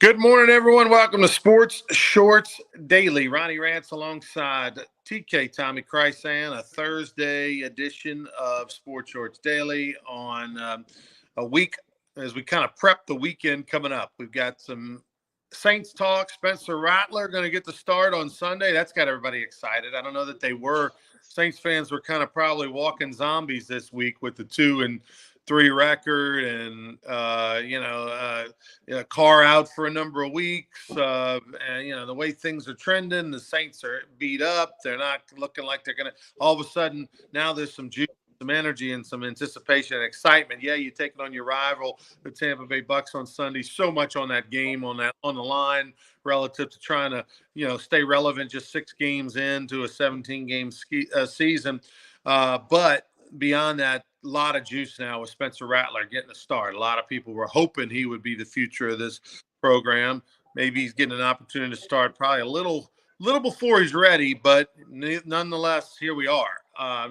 Good morning, everyone. Welcome to Sports Shorts Daily. Ronnie Rants alongside TK Tommy Chrysan, a Thursday edition of Sports Shorts Daily on a week as we kind of prep the weekend coming up. We've got some Saints talk. Spencer Rattler going to get the start on Sunday. That's got everybody excited. I don't know that they were. Saints fans were kind of probably walking zombies this week with the 2-3 record and Carr out for a number of weeks. And the way things are trending, the Saints are beat up. They're not looking like they're going to. All of a sudden, now there's some juice, some energy, and some anticipation and excitement. Yeah, you take it on your rival, the Tampa Bay Bucks, on Sunday. So much on that game, on the line, relative to trying to stay relevant. Just 6 games into a 17-game season, but beyond that, a lot of juice now with Spencer Rattler getting a start. A lot of people were hoping he would be the future of this program. Maybe he's getting an opportunity to start probably a little before he's ready, but nonetheless, here we are.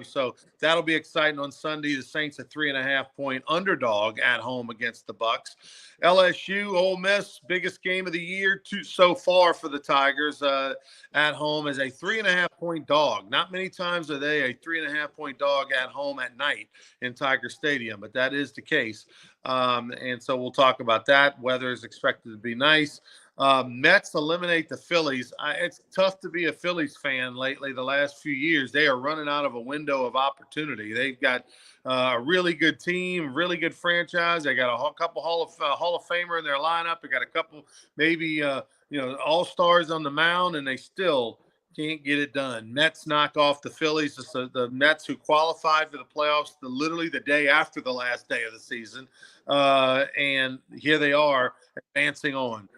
So that'll be exciting on Sunday. The Saints a 3.5-point underdog at home against the Bucks. LSU, Ole Miss, biggest game of the year so far for the Tigers at home as a 3.5-point dog. Not many times are they a 3.5-point dog at home at night in Tiger Stadium, but that is the case. And so we'll talk about that. Weather is expected to be nice. Mets eliminate the Phillies. It's tough to be a Phillies fan lately. The last few years, they are running out of a window of opportunity. They've got a really good team, really good franchise. They got a couple Hall of Famer in their lineup. They got a couple maybe all-stars on the mound, and they still can't get it done. Mets knock off the Phillies. The Mets, who qualified for the playoffs literally the day after the last day of the season, and here they are advancing on.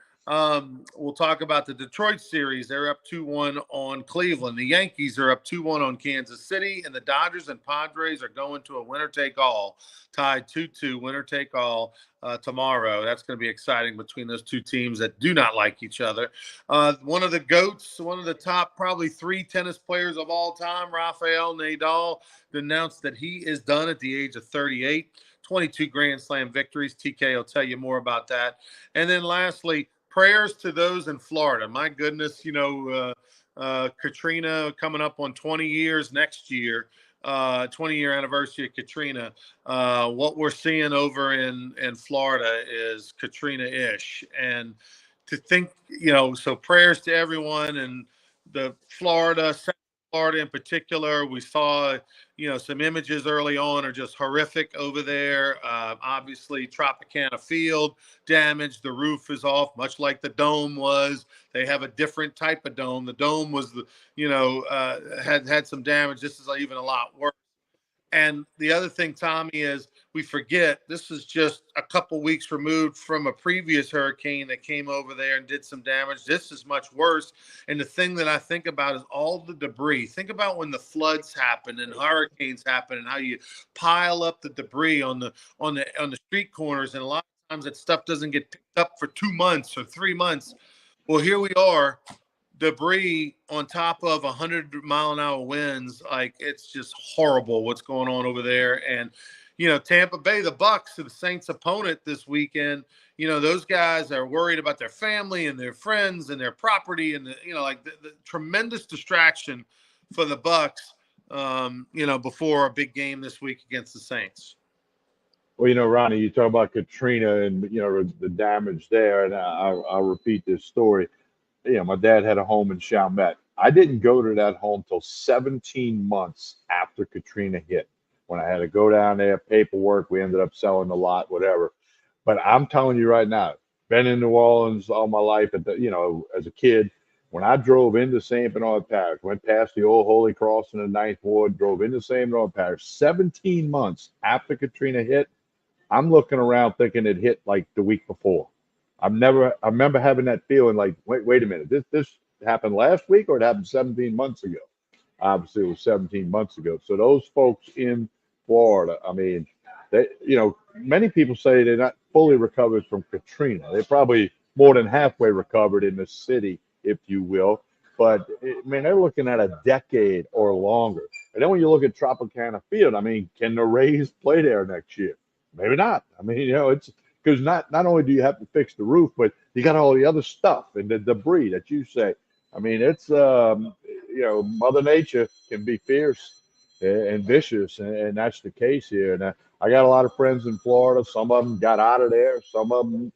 We'll talk about the Detroit series. They're up 2-1 on Cleveland. The Yankees are up 2-1 on Kansas City, and the Dodgers and Padres are going to a winner-take-all, tied 2-2, winner-take-all tomorrow. That's going to be exciting between those two teams that do not like each other. One of the GOATs, one of the top probably 3 tennis players of all time, Rafael Nadal, announced that he is done at the age of 38. 22 Grand Slam victories. TK will tell you more about that. And then lastly, prayers to those in Florida. My goodness, Katrina coming up on 20 years next year, 20-year anniversary of Katrina. What we're seeing over in Florida is Katrina-ish. And to think, so prayers to everyone in the Florida in particular. We saw, some images early on are just horrific over there. Obviously, Tropicana Field damaged. The roof is off, much like the dome was. They have a different type of dome. The dome was, had some damage. This is even a lot worse. And the other thing, Tommy, is we forget this is just a couple weeks removed from a previous hurricane that came over there and did some damage. This is much worse. And the thing that I think about is all the debris. Think about when the floods happen and hurricanes happen and how you pile up the debris on the street corners. And a lot of times that stuff doesn't get picked up for 2 months or 3 months. Well, here we are. Debris on top of 100-mile-an-hour winds. It's just horrible what's going on over there. And Tampa Bay, the Bucks, the Saints' opponent this weekend, those guys are worried about their family and their friends and their property, and the tremendous distraction for the Bucks before a big game this week against the Saints. Well, Ronnie, you talk about Katrina and the damage there, and I'll repeat this story. My dad had a home in Chalmette. I didn't go to that home till 17 months after Katrina hit. When I had to go down there, paperwork, we ended up selling the lot, whatever. But I'm telling you right now, been in New Orleans all my life, as a kid. When I drove into St. Bernard Parish, went past the old Holy Cross in the 9th Ward, drove into St. Bernard Parish, 17 months after Katrina hit, I'm looking around thinking it hit like the week before. I remember having that feeling like, wait a minute, this happened last week or it happened 17 months ago? Obviously, it was 17 months ago. So those folks in Florida, many people say they're not fully recovered from Katrina. They're probably more than halfway recovered in the city, if you will. But, they're looking at a decade or longer. And then when you look at Tropicana Field, can the Rays play there next year? Maybe not. It's because not only do you have to fix the roof, but you got all the other stuff and the debris that you say. I mean, it's Mother Nature can be fierce and vicious, and that's the case here. And I got a lot of friends in Florida. Some of them got out of there. Some of them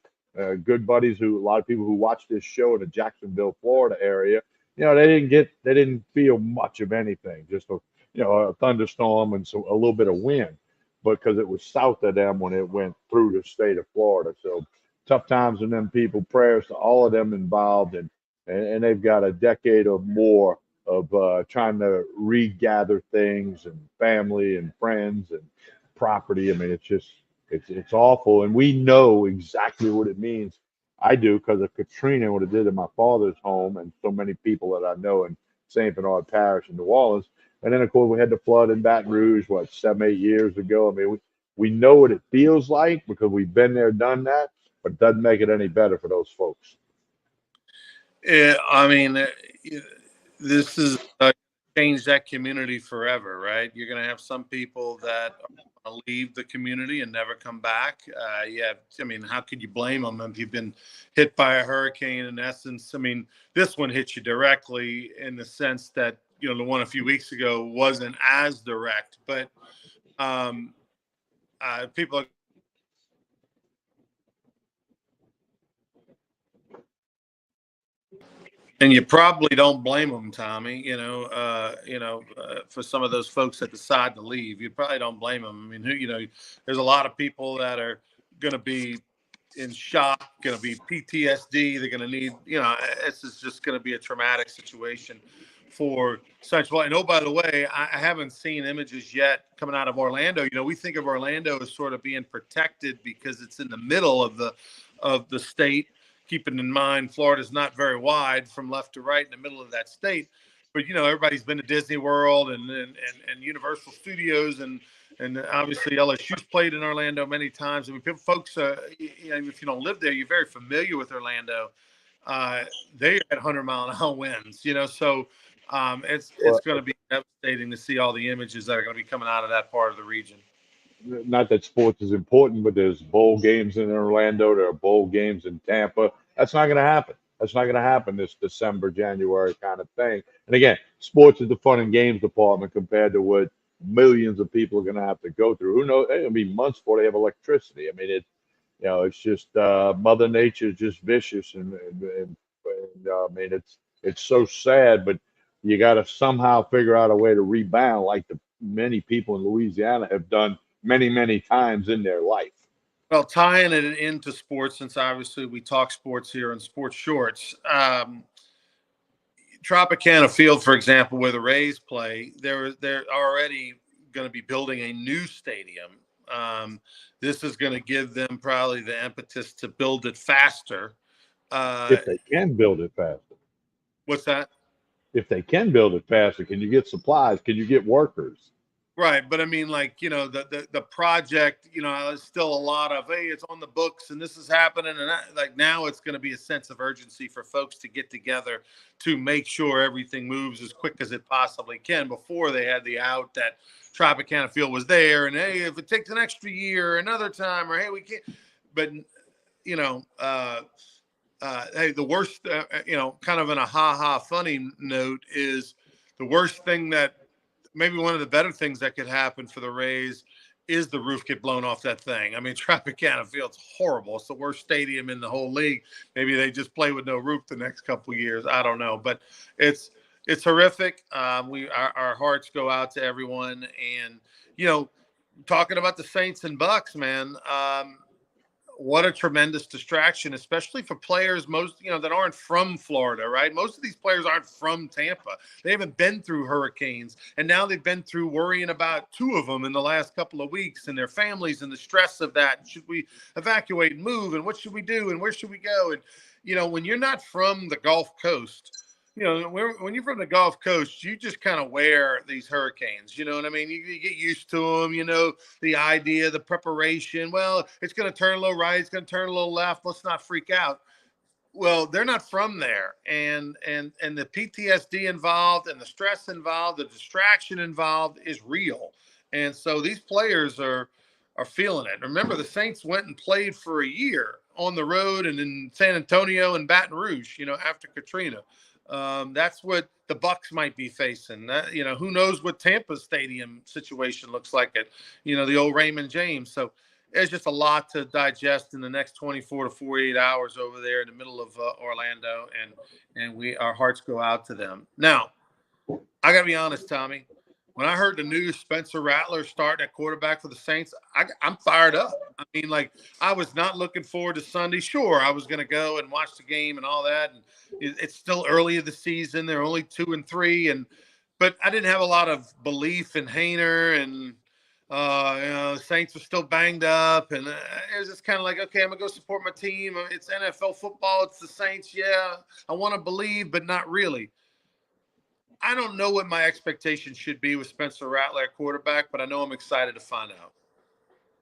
good buddies a lot of people who watch this show in the Jacksonville, Florida area. They didn't feel much of anything, just a thunderstorm and a little bit of wind, because it was south of them when it went through the state of Florida. So tough times on them people. Prayers to all of them involved, and they've got a decade or more of trying to regather things and family and friends and property. I mean, it's awful, and we know exactly what it means. I do, because of Katrina, what it did to my father's home and so many people that I know in St. Bernard Parish in New Orleans. And then, of course, we had the flood in Baton Rouge, 7, 8 years ago. I mean, we know what it feels like because we've been there, done that, but it doesn't make it any better for those folks. I mean, this is change that community forever, right? You're going to have some people that are going to leave the community and never come back. Yeah, I mean, how could you blame them if you've been hit by a hurricane? In essence, I mean, this one hit you directly in the sense that the one a few weeks ago wasn't as direct, but people are. And you probably don't blame them, Tommy. For some of those folks that decide to leave, you probably don't blame them. I mean, there's a lot of people that are going to be in shock, going to be PTSD. They're going to need, this is just going to be a traumatic situation for Central. And oh, by the way, I haven't seen images yet coming out of Orlando. We think of Orlando as sort of being protected because it's in the middle of the state. Keeping in mind, Florida's not very wide from left to right in the middle of that state. But, everybody's been to Disney World and Universal Studios and obviously LSU's played in Orlando many times. I mean, folks, if you don't live there, you're very familiar with Orlando. They had 100-mile-an-hour winds, so it's going to be devastating to see all the images that are going to be coming out of that part of the region. Not that sports is important, but there's bowl games in Orlando. There are bowl games in Tampa. That's not going to happen. That's not going to happen this December, January kind of thing. And again, sports is the fun and games department compared to what millions of people are going to have to go through. Who knows? It'll be months before they have electricity. I mean, it's just Mother Nature is just vicious, and I mean, it's so sad, but you got to somehow figure out a way to rebound, like the many people in Louisiana have done many, many times in their life. Well, tying it into sports, since obviously we talk sports here in Sports Shorts, Tropicana Field, for example, where the Rays play, they're already going to be building a new stadium. This is going to give them probably the impetus to build it faster. If they can build it faster. What's that? If they can build it faster, can you get supplies? Can you get workers? Right, but I mean, like, the project, there's still a lot of, hey, it's on the books and this is happening, and like now it's going to be a sense of urgency for folks to get together to make sure everything moves as quick as it possibly can. Before they had the out that Tropicana Field was there, and hey, if it takes an extra year, another time, or hey, we can't. But hey, the worst, kind of in a funny note is the worst thing that. Maybe one of the better things that could happen for the Rays is the roof get blown off that thing. I mean, Tropicana Field's horrible. It's the worst stadium in the whole league. Maybe they just play with no roof the next couple of years. I don't know, but it's horrific. Our hearts go out to everyone, and talking about the Saints and Bucks, man. What a tremendous distraction, especially for players that aren't from Florida, right? Most of these players aren't from Tampa. They haven't been through hurricanes, and now they've been through worrying about two of them in the last couple of weeks, and their families and the stress of that. Should we evacuate and move, and what should we do, and where should we go? And when you're not from the Gulf Coast, when you're from the Gulf Coast, you just kind of wear these hurricanes. You know what I mean? You get used to them. The idea, the preparation. Well, it's going to turn a little right. It's going to turn a little left. Let's not freak out. Well, they're not from there, and the PTSD involved, and the stress involved, the distraction involved is real. And so these players are are feeling it. Remember, the Saints went and played for a year on the road and in San Antonio and Baton Rouge, after Katrina. That's what the Bucks might be facing. Who knows what Tampa Stadium situation looks like at, the old Raymond James. So there's just a lot to digest in the next 24 to 48 hours over there in the middle of Orlando, and our hearts go out to them. Now, I got to be honest, Tommy. When I heard the news, Spencer Rattler starting at quarterback for the Saints, I'm fired up. I mean, like, I was not looking forward to Sunday. Sure, I was going to go and watch the game and all that. And it's still early in the season. They're only 2-3, but I didn't have a lot of belief in Hainer, and the Saints were still banged up, and it was just kind of like, okay, I'm gonna go support my team. It's NFL football. It's the Saints. Yeah, I want to believe, but not really. I don't know what my expectations should be with Spencer Rattler at quarterback, but I know I'm excited to find out.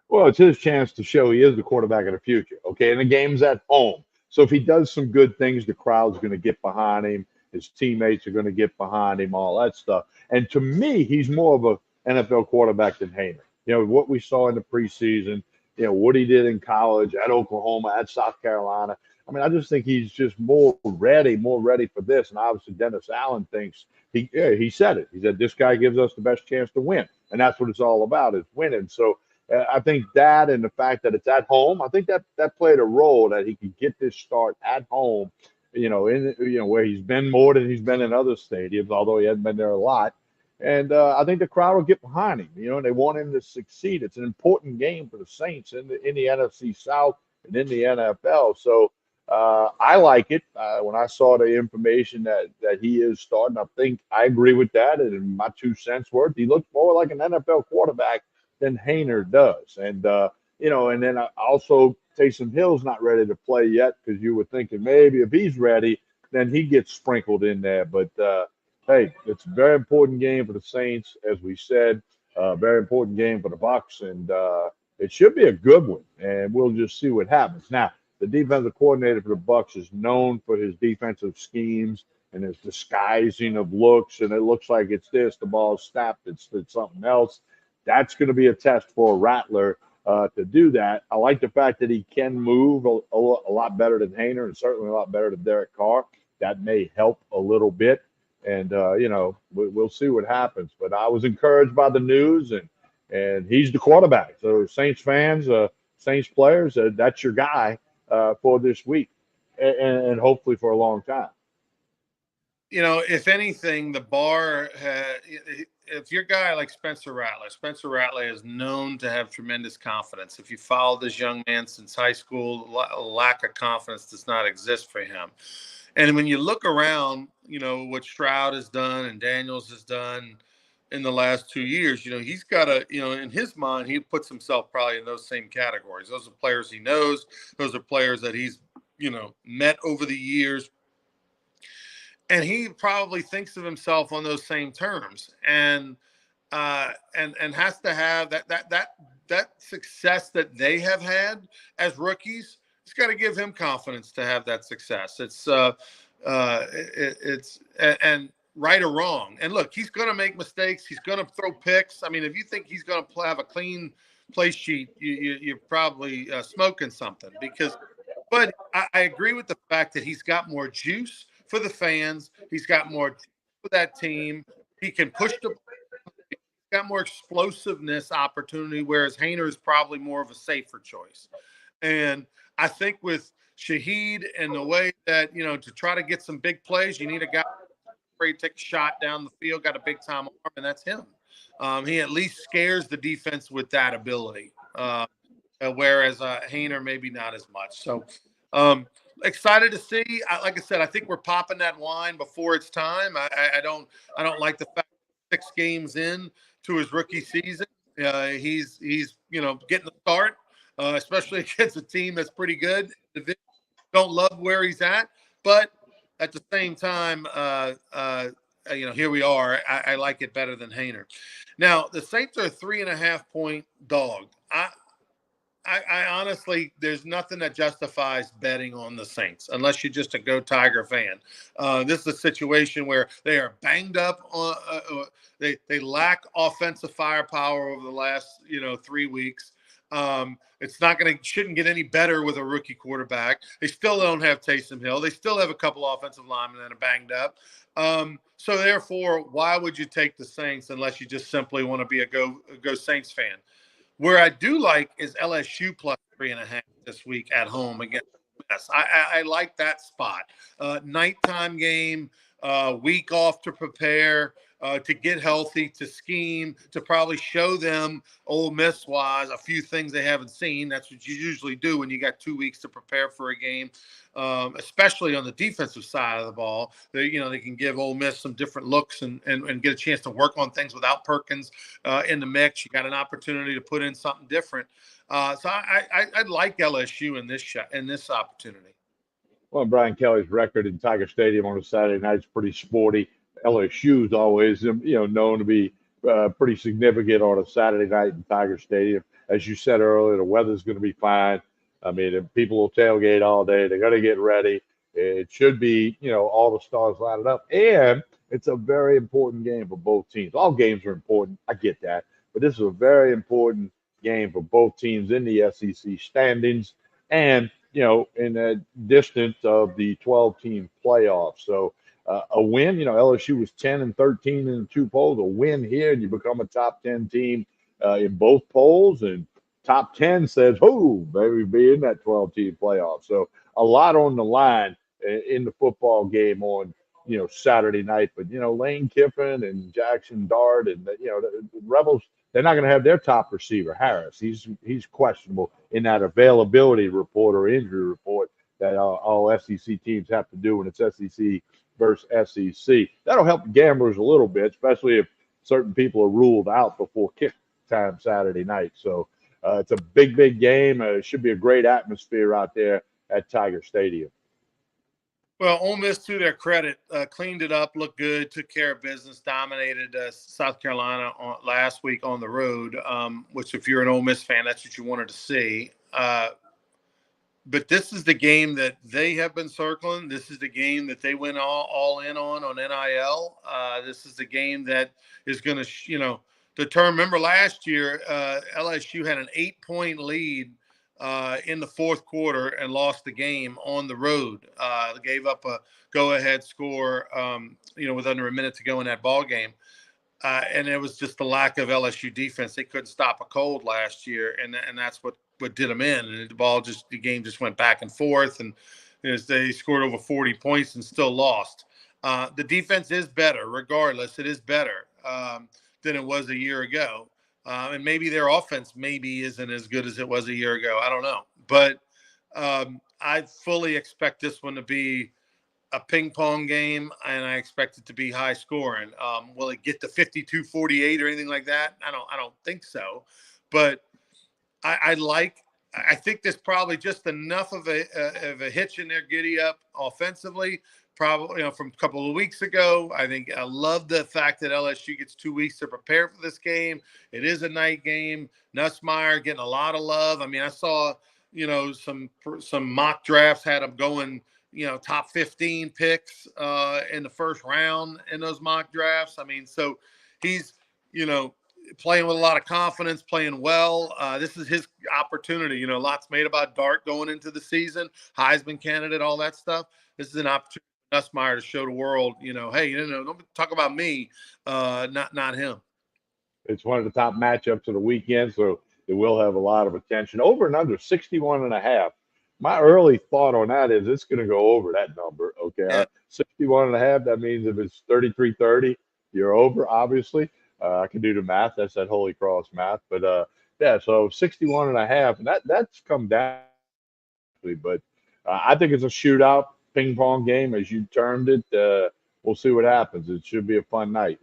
Well, it's his chance to show he is the quarterback of the future. Okay, and the game's at home, so if he does some good things, the crowd's going to get behind him. His teammates are going to get behind him, all that stuff. And to me, he's more of a NFL quarterback than Hainer. What we saw in the preseason, what he did in college, at Oklahoma, at South Carolina. I mean, I just think he's just more ready for this. And obviously, Dennis Allen thinks he said it. He said this guy gives us the best chance to win, and that's what it's all about, is winning. So I think that, and the fact that it's at home, I think that played a role, that he could get this start at home. Where he's been more than he's been in other stadiums, although he hasn't been there a lot. And I think the crowd will get behind him. And they want him to succeed. It's an important game for the Saints in the NFC South and in the NFL. So I like it. When I saw the information that he is starting, I think I agree with that. And in my 2 cents worth, he looks more like an NFL quarterback than Hainer does. And and then also Taysom Hill's not ready to play yet, because you were thinking maybe if he's ready, then he gets sprinkled in there. But hey, it's a very important game for the Saints, as we said. Very important game for the Bucks, and it should be a good one. And we'll just see what happens. Now, the defensive coordinator for the Bucks is known for his defensive schemes and his disguising of looks, and it looks like it's this, the ball's snapped, it's something else. That's going to be a test for Rattler to do that. I like the fact that he can move a lot better than Hainer, and certainly a lot better than Derek Carr. That may help a little bit. And, we'll see what happens. But I was encouraged by the news, and he's the quarterback. So Saints fans, Saints players, that's your guy for this week, and hopefully for a long time. If anything, the bar, if you're a guy like Spencer Rattler is known to have tremendous confidence. If you followed this young man since high school, a lack of confidence does not exist for him. And when you look around, what Stroud has done and Daniels has done in the last 2 years, he's got in his mind, he puts himself probably in those same categories. Those are players he knows. Those are players that he's, met over the years. And he probably thinks of himself on those same terms, and has to have that success that they have had as rookies. It's got to give him confidence to have that success. It's and right or wrong. And look, he's going to make mistakes. He's going to throw picks. I mean, if you think he's going to have a clean play sheet, you're probably smoking something. But I agree with the fact that he's got more juice for the fans. He's got more for that team. He can push the. He's got more explosiveness opportunity, whereas Hainer is probably more of a safer choice. And I think with Shaheed and the way that, to try to get some big plays, you need a guy ready to take a shot down the field, got a big time arm, and that's him. He at least scares the defense with that ability. Whereas Hainer maybe not as much. So excited to see. Like I said, I think we're popping that wine before it's time. I don't like the fact that 6 games in to his rookie season, he's getting the start, especially against a team that's pretty good. Don't love where he's at, but at the same time, here we are. I like it better than Hainer. Now the Saints are a 3.5-point dog. I honestly, there's nothing that justifies betting on the Saints unless you're just a Go Tiger fan. This is a situation where they are banged up. They lack offensive firepower over the last 3 weeks. It's not going to shouldn't get any better with a rookie quarterback. They still don't have Taysom Hill. They still have a couple offensive linemen that are banged up. So therefore, why would you take the Saints unless you just simply want to be a go Saints fan? Where I do like is LSU plus 3.5 this week at home against Yes, I like that spot. Nighttime game, week off to prepare, to get healthy, to scheme, to probably show them Ole Miss wise a few things they haven't seen. That's what you usually do when you got 2 weeks to prepare for a game, especially on the defensive side of the ball. They can give Ole Miss some different looks and get a chance to work on things without Perkins in the mix. You got an opportunity to put in something different. So I like LSU in this opportunity. Well, Brian Kelly's record in Tiger Stadium on a Saturday night is pretty sporty. LSU's always, known to be pretty significant on a Saturday night in Tiger Stadium. As you said earlier, the weather's going to be fine. I mean, people will tailgate all day. They're going to get ready. It should be, all the stars lining up. And it's a very important game for both teams. All games are important. I get that. But this is a very important game for both teams in the SEC standings. And in the distance of the 12-team playoffs. So a win, LSU was 10-13 in the two polls. A win here, and you become a top 10 team in both polls. And top 10 says, "Oh, maybe be in that 12-team playoff." So a lot on the line in the football game on Saturday night. But Lane Kiffin and Jackson Dart and the Rebels, they're not going to have their top receiver, Harris. He's questionable in that availability report or injury report that all SEC teams have to do when it's SEC versus SEC. That'll help the gamblers a little bit, especially if certain people are ruled out before kick time Saturday night. So it's a big game. It should be a great atmosphere out there at Tiger Stadium. Well, Ole Miss, to their credit, cleaned it up, looked good, took care of business, dominated South Carolina last week on the road, which if you're an Ole Miss fan, that's what you wanted to see. But this is the game that they have been circling. This is the game that they went all in on NIL. This is the game that is going to, determine. Remember last year, LSU had an 8-point lead in the fourth quarter and lost the game on the road. Gave up a go-ahead score, with under a minute to go in that ball game. And it was just the lack of LSU defense. They couldn't stop a cold last year, and that's what did them in. And the game just went back and forth, and they scored over 40 points and still lost. The defense is better, regardless. It is better than it was a year ago. And maybe their offense isn't as good as it was a year ago. I don't know. But I fully expect this one to be a ping pong game, and I expect it to be high scoring. Will it get to 52-48 or anything like that? I don't think so. But I think there's probably just enough of a hitch in their giddy up offensively. Probably, from a couple of weeks ago. I love the fact that LSU gets 2 weeks to prepare for this game. It is a night game. Nussmeier getting a lot of love. I mean, I saw, some mock drafts had him going, top 15 picks in the first round in those mock drafts. I mean, so he's, playing with a lot of confidence, playing well. This is his opportunity. Lots made about Dart going into the season, Heisman candidate, all that stuff. This is an opportunity for Nussmeier to show the world, hey, don't talk about me, not him. It's one of the top matchups of the weekend, so it will have a lot of attention. Over and under 61.5. My early thought on that is it's going to go over that number. Okay. Yeah. 61.5, that means if it's 33-30, you're over, obviously. I can do the math. That's that Holy Cross math. But yeah, so 61.5, and that's come down. But I think it's a shootout ping pong game, as you termed it. We'll see what happens. It should be a fun night.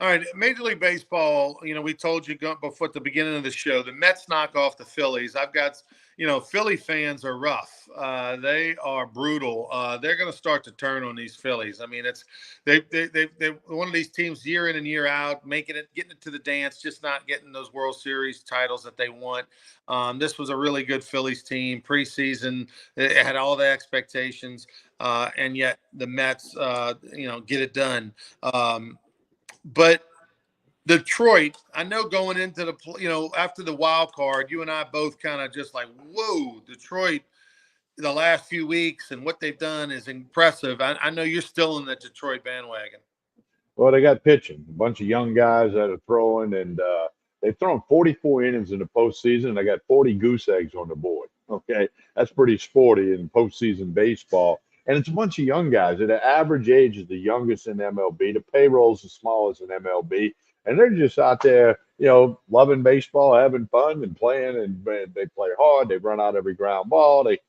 All right, Major League Baseball, we told you before at the beginning of the show, the Mets knock off the Phillies. I've got, Philly fans are rough. They are brutal. They're going to start to turn on these Phillies. I mean, they're one of these teams year in and year out, getting it to the dance, just not getting those World Series titles that they want. This was a really good Phillies team preseason. It had all the expectations, and yet the Mets, get it done. But Detroit, I know going into after the wild card, you and I both kind of just like, whoa, Detroit, the last few weeks and what they've done is impressive. I know you're still in the Detroit bandwagon. Well, they got pitching, a bunch of young guys that are throwing, and they've thrown 44 innings in the postseason. And they got 40 goose eggs on the board. Okay, that's pretty sporty in postseason baseball. And it's a bunch of young guys. And the average age is the youngest in MLB. The payroll's the smallest in MLB, and they're just out there, loving baseball, having fun, and playing. And they play hard. They run out every ground ball. They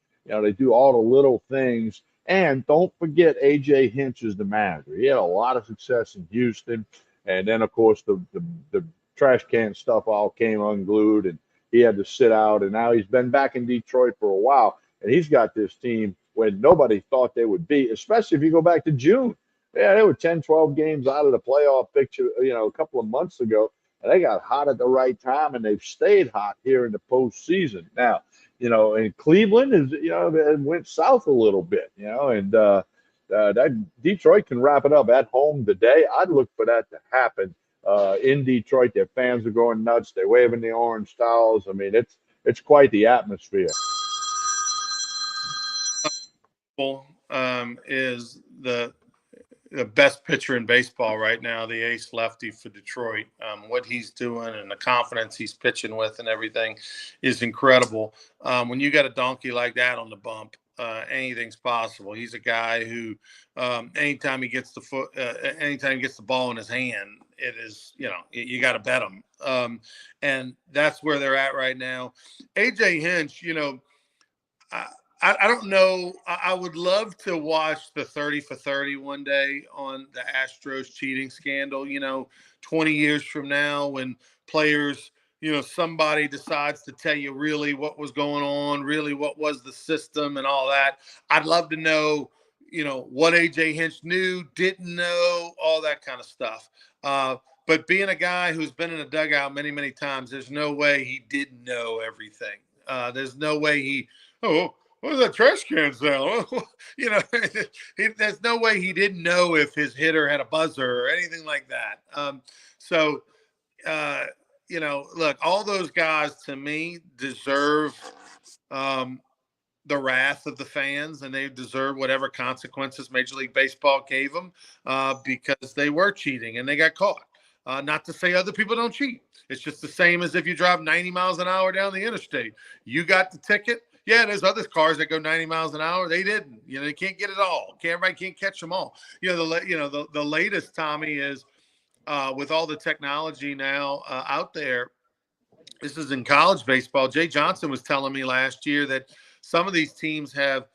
do all the little things, and don't forget, AJ Hinch is the manager. He had a lot of success in Houston. And then, of course, the trash can stuff all came unglued, and he had to sit out. And now he's been back in Detroit for a while. And he's got this team when nobody thought they would be, especially if you go back to June. Yeah, they were 10, 12 games out of the playoff picture, a couple of months ago. And they got hot at the right time, and they've stayed hot here in the postseason. Now, and Cleveland is, it went south a little bit, and that Detroit can wrap it up at home today. I'd look for that to happen in Detroit. Their fans are going nuts. They're waving the orange towels. I mean, it's quite the atmosphere. Is the best pitcher in baseball right now, the ace lefty for Detroit. What he's doing and the confidence he's pitching with and everything is incredible. When you got a donkey like that on the bump, anything's possible. He's a guy who, anytime he gets anytime he gets the ball in his hand, it is, you got to bet him. And that's where they're at right now. AJ Hinch, I don't know. I would love to watch the 30 for 30 one day on the Astros cheating scandal, 20 years from now when players, somebody decides to tell you really what was going on, really what was the system and all that. I'd love to know, what AJ Hinch knew, didn't know, all that kind of stuff. But being a guy who's been in a dugout many, many times, there's no way he didn't know everything. There's no way what was that trash can sound? There's no way he didn't know if his hitter had a buzzer or anything like that. So, uh, look, all those guys to me deserve the wrath of the fans, and they deserve whatever consequences Major League Baseball gave them because they were cheating and they got caught. Not to say other people don't cheat. It's just the same as if you drive 90 miles an hour down the interstate. You got the ticket. Yeah, there's other cars that go 90 miles an hour. They didn't. They can't get it all. Everybody can't catch them all. The latest, Tommy, is with all the technology now out there. This is in college baseball. Jay Johnson was telling me last year that some of these teams have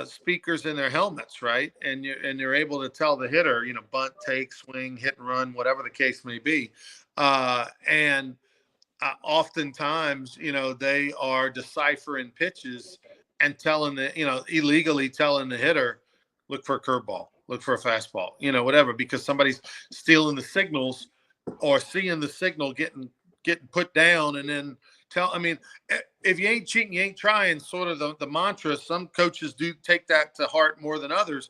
speakers in their helmets, right? And they're able to tell the hitter, bunt, take, swing, hit and run, whatever the case may be. And oftentimes, they are deciphering pitches and telling illegally telling the hitter, look for a curveball, look for a fastball, whatever, because somebody's stealing the signals or seeing the signal getting put down and then if you ain't cheating, you ain't trying, sort of the mantra. Some coaches do take that to heart more than others.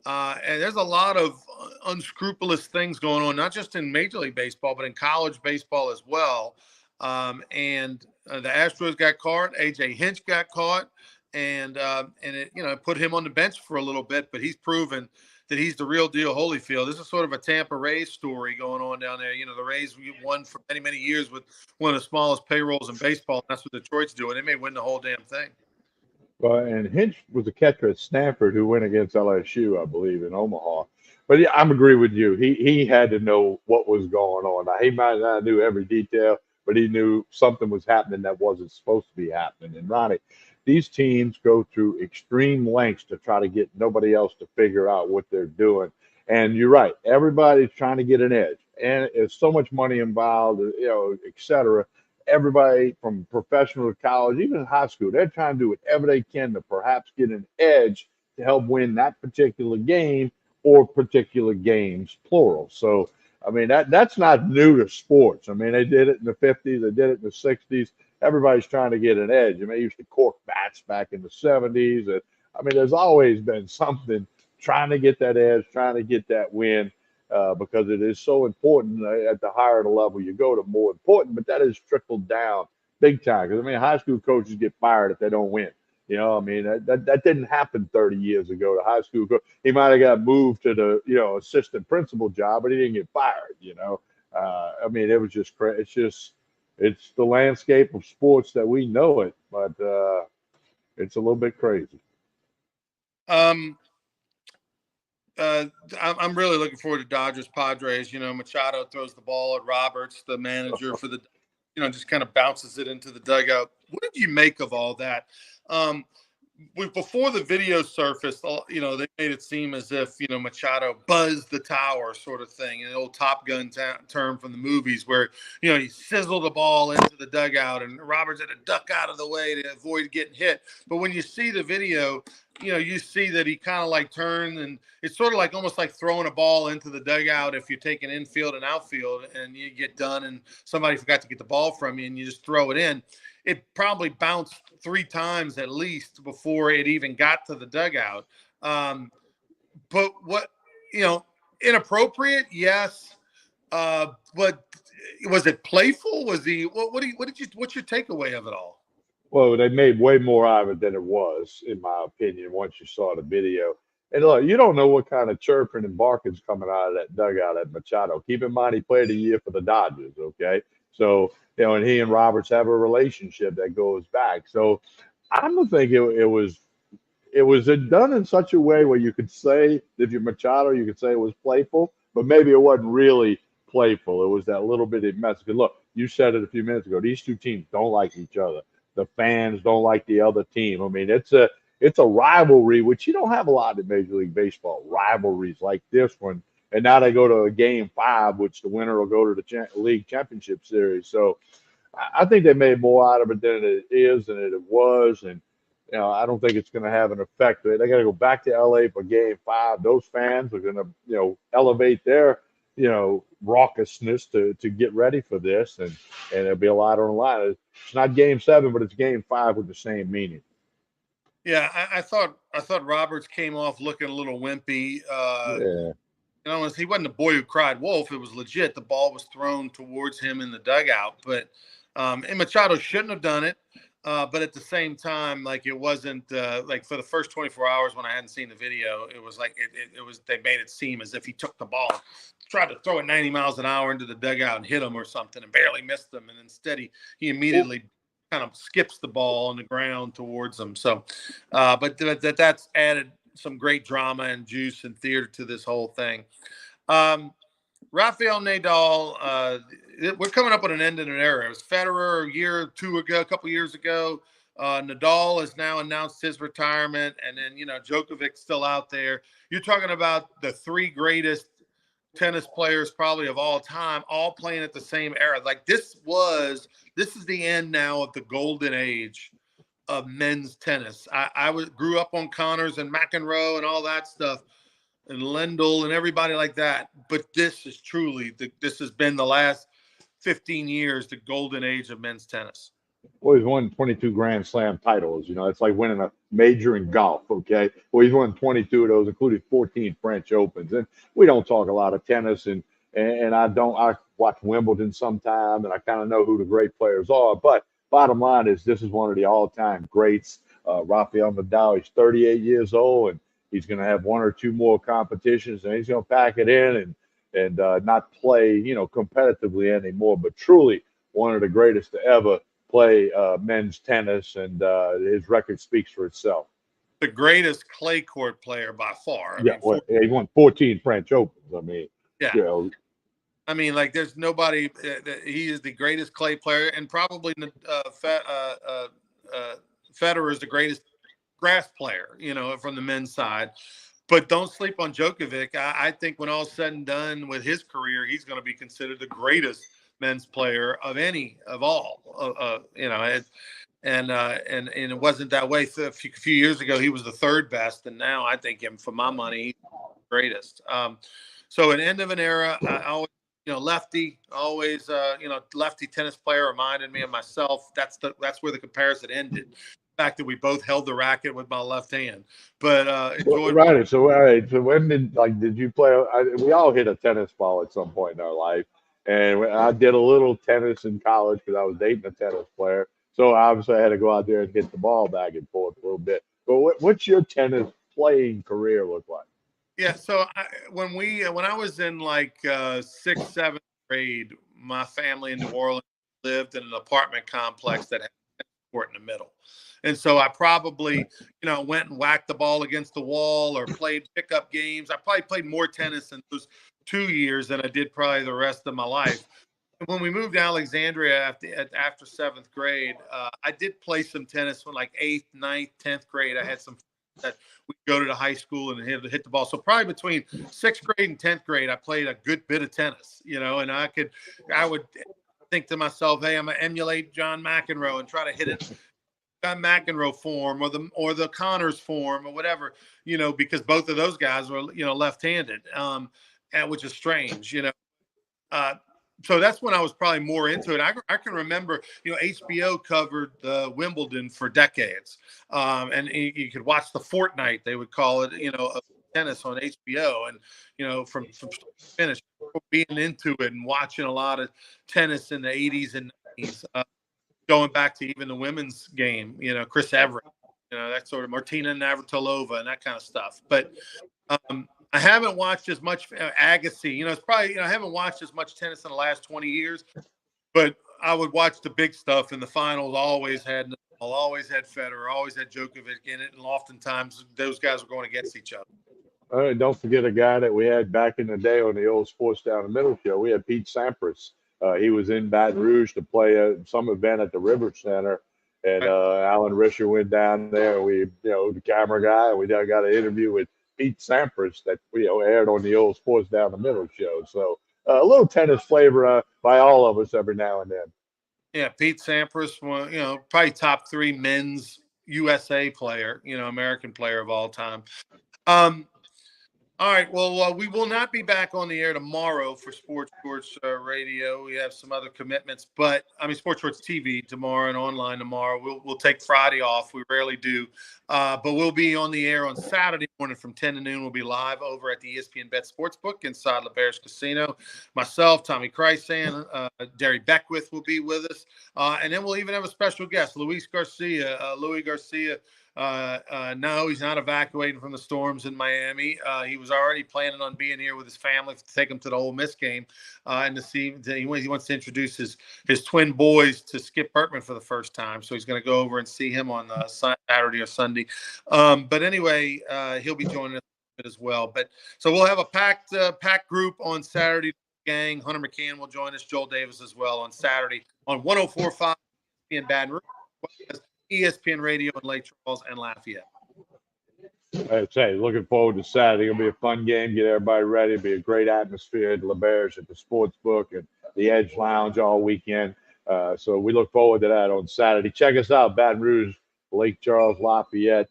And there's a lot of unscrupulous things going on, not just in Major League Baseball, but in college baseball as well. And the Astros got caught. AJ Hinch got caught, and it put him on the bench for a little bit. But he's proven that he's the real deal. Holyfield. This is sort of a Tampa Rays story going on down there. The Rays won for many, many years with one of the smallest payrolls in baseball. That's what Detroit's doing. They may win the whole damn thing. Well, and Hinch was a catcher at Stanford who went against LSU, I believe, in Omaha. But yeah, I'm agree with you. He had to know what was going on. Now, he might not knew every detail, but he knew something was happening that wasn't supposed to be happening. And Ronnie, these teams go through extreme lengths to try to get nobody else to figure out what they're doing. And you're right. Everybody's trying to get an edge, and there's so much money involved, et cetera. Everybody from professional to college, even high school, they're trying to do whatever they can to perhaps get an edge to help win that particular game or particular games, plural. So, I mean, that's not new to sports. I mean, they did it in the 50s, they did it in the 60s. Everybody's trying to get an edge. I mean, they used to cork bats back in the 70s. And, I mean, there's always been something trying to get that edge, trying to get that win. because it is so important. At the higher the level you go, the more important. But that is trickled down big time. Because I mean, high school coaches get fired if they don't win. You know, I mean that didn't happen 30 years ago. The high school coach, he might have got moved to the assistant principal job, but he didn't get fired. I mean, it was just it's the landscape of sports that we know it, but it's a little bit crazy. Um, I'm really looking forward to Dodgers Padres. Machado throws the ball at Roberts, the manager for the, just kind of bounces it into the dugout. What did you make of all that? Before the video surfaced, they made it seem as if, Machado buzzed the tower sort of thing, an old Top Gun term from the movies where, he sizzled the ball into the dugout and Roberts had to duck out of the way to avoid getting hit. But when you see the video, you see that he kind of like turned, and it's sort of like almost like throwing a ball into the dugout if you're taking infield and outfield and you get done and somebody forgot to get the ball from you and you just throw it in. It probably bounced 3 times at least before it even got to the dugout. But inappropriate? Yes. But was it playful? Was he, what's your takeaway of it all? Well, they made way more out of it than it was, in my opinion, once you saw the video. And look, you don't know what kind of chirping and barking's coming out of that dugout at Machado. Keep in mind, he played a year for the Dodgers, okay? So, and he and Roberts have a relationship that goes back. So I don't think it was done in such a way where you could say, if you're Machado, you could say it was playful, but maybe it wasn't really playful. It was that little bit of mess. Because look, you said it a few minutes ago. These two teams don't like each other. The fans don't like the other team. I mean, it's a rivalry, which you don't have a lot in Major League Baseball. Rivalries like this one, and now they go to a game 5, which the winner will go to the league championship series. So I think they made more out of it than it is and it was, and I don't think it's going to have an effect. They got to go back to LA for Game 5. Those fans are going to elevate their raucousness to get ready for this, and there'll be a lot on the line. It's not Game 7, but it's Game 5 with the same meaning. Yeah, I thought Roberts came off looking a little wimpy. Yeah. He wasn't a boy who cried wolf. It was legit. The ball was thrown towards him in the dugout, but and Machado shouldn't have done it. But at the same time, like it wasn't like for the first 24 hours when I hadn't seen the video, it was like it was they made it seem as if he took the ball, tried to throw it 90 miles an hour into the dugout and hit him or something and barely missed him. And instead he immediately kind of skips the ball on the ground towards him. So, but that's added some great drama and juice and theater to this whole thing. Rafael Nadal, we're coming up on an end in an era. It was Federer a year or two ago, a couple years ago. Nadal has now announced his retirement, and then Djokovic's still out there. You're talking about the 3 greatest tennis players probably of all time, all playing at the same era. Like this is the end now of the golden age of men's tennis. I grew up on Connors and McEnroe and all that stuff, and Lendl and everybody like that. But this is truly this has been the last 15 years, the golden age of men's tennis. Well, he's won 22 Grand Slam titles. It's like winning a major in golf, okay? Well, he's won 22 of those, including 14 French Opens. And we don't talk a lot of tennis, and I watch Wimbledon sometime, and I kind of know who the great players are. But bottom line is this is one of the all-time greats. Rafael Nadal, he's 38 years old, and he's going to have 1 or 2 more competitions, and he's going to pack it in and not play, competitively anymore, but truly one of the greatest to ever play men's tennis, and his record speaks for itself. The greatest clay court player by far. He won 14 French Opens. I mean, yeah. I mean, like, there's nobody. He is the greatest clay player, and probably Federer is the greatest grass player, from the men's side. But don't sleep on Djokovic. I think when all's said and done with his career, he's going to be considered the greatest men's player of all. And it wasn't that way. So a few years ago, he was the 3rd best, and now I think him, for my money, he's the greatest. So an end of an era. I always, lefty, always, lefty tennis player reminded me of myself. That's where the comparison ended. fact that we both held the racket with my left hand. But enjoyed. Right. So, all right. So, when did you play? We all hit a tennis ball at some point in our life, and I did a little tennis in college because I was dating a tennis player. So obviously, I had to go out there and hit the ball back and forth a little bit. But what's your tennis playing career look like? Yeah. So when I was in like sixth, seventh grade, my family in New Orleans lived in an apartment complex that had a court in the middle. And so I probably, went and whacked the ball against the wall or played pickup games. I probably played more tennis in those 2 years than I did probably the rest of my life. When we moved to Alexandria after seventh grade, I did play some tennis from like eighth, ninth, 10th grade. I had some that we go to the high school and hit the ball. So probably between sixth grade and 10th grade, I played a good bit of tennis, and I would think to myself, hey, I'm gonna emulate John McEnroe and try to hit it John McEnroe form or the Connors form or whatever, because both of those guys were, left-handed, and which is strange, uh, so that's when I was probably more into it. I can remember, HBO covered Wimbledon for decades, and you could watch the Fortnight, they would call it, of tennis on HBO, and from start to finish, being into it and watching a lot of tennis in the 80s and 90s, going back to even the women's game, Chris Everett, that sort of Martina Navratilova and that kind of stuff, but. I haven't watched as much Agassi. It's probably, I haven't watched as much tennis in the last 20 years, but I would watch the big stuff in the finals. Always had Nadal, always had Federer, always had Djokovic in it. And oftentimes those guys were going against each other. Don't forget a guy that we had back in the day on the old Sports Down the Middle show. We had Pete Sampras. He was in Baton Rouge to play some event at the River Center, and Right. Alan Risher went down there. We, the camera guy, we got an interview with Pete Sampras that aired on the old Sports Down the Middle show. So a little tennis flavor by all of us every now and then. Yeah, Pete Sampras, probably top three men's USA player, American player of all time. All right. Well, we will not be back on the air tomorrow for Sports Shorts Radio. We have some other commitments, but Sports Shorts TV tomorrow and online tomorrow. We'll take Friday off. We rarely do, but we'll be on the air on Saturday morning from 10 to noon. We'll be live over at the ESPN Bet Sportsbook inside LeBear's Casino. Myself, Tommy Krysan, Derry Beckwith will be with us, and then we'll even have a special guest, Louis Garcia. No, he's not evacuating from the storms in Miami. He was already planning on being here with his family to take him to the Ole Miss game, and to see. He wants to introduce his twin boys to Skip Bertman for the first time. So he's going to go over and see him on Saturday or Sunday. But anyway, he'll be joining us as well. But so we'll have a packed group on Saturday. Gang, Hunter McCann will join us. Joel Davis as well on Saturday on 104.5 in Baton Rouge. ESPN Radio in Lake Charles and Lafayette. I'd say looking forward to Saturday. It'll be a fun game. Get everybody ready. It'll be a great atmosphere at LeBear's at the sports book and the Edge Lounge all weekend. So we look forward to that on Saturday. Check us out, Baton Rouge, Lake Charles, Lafayette.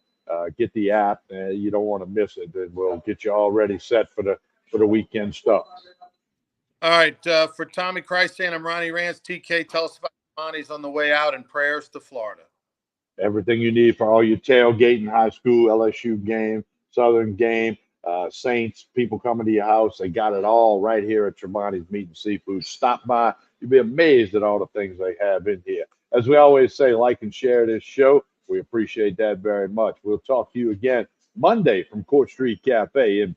Get the app. You don't want to miss it. And we'll get you all ready set for the weekend stuff. All right. For Tommy Krysan, I'm Ronnie Rance. TK, tell us about Ronnie's on the way out and prayers to Florida. Everything you need for all your tailgating, high school, LSU game, Southern game, Saints, people coming to your house. They got it all right here at Tremonti's Meat and Seafood. Stop by. You'll be amazed at all the things they have in here. As we always say, like and share this show. We appreciate that very much. We'll talk to you again Monday from Court Street Cafe in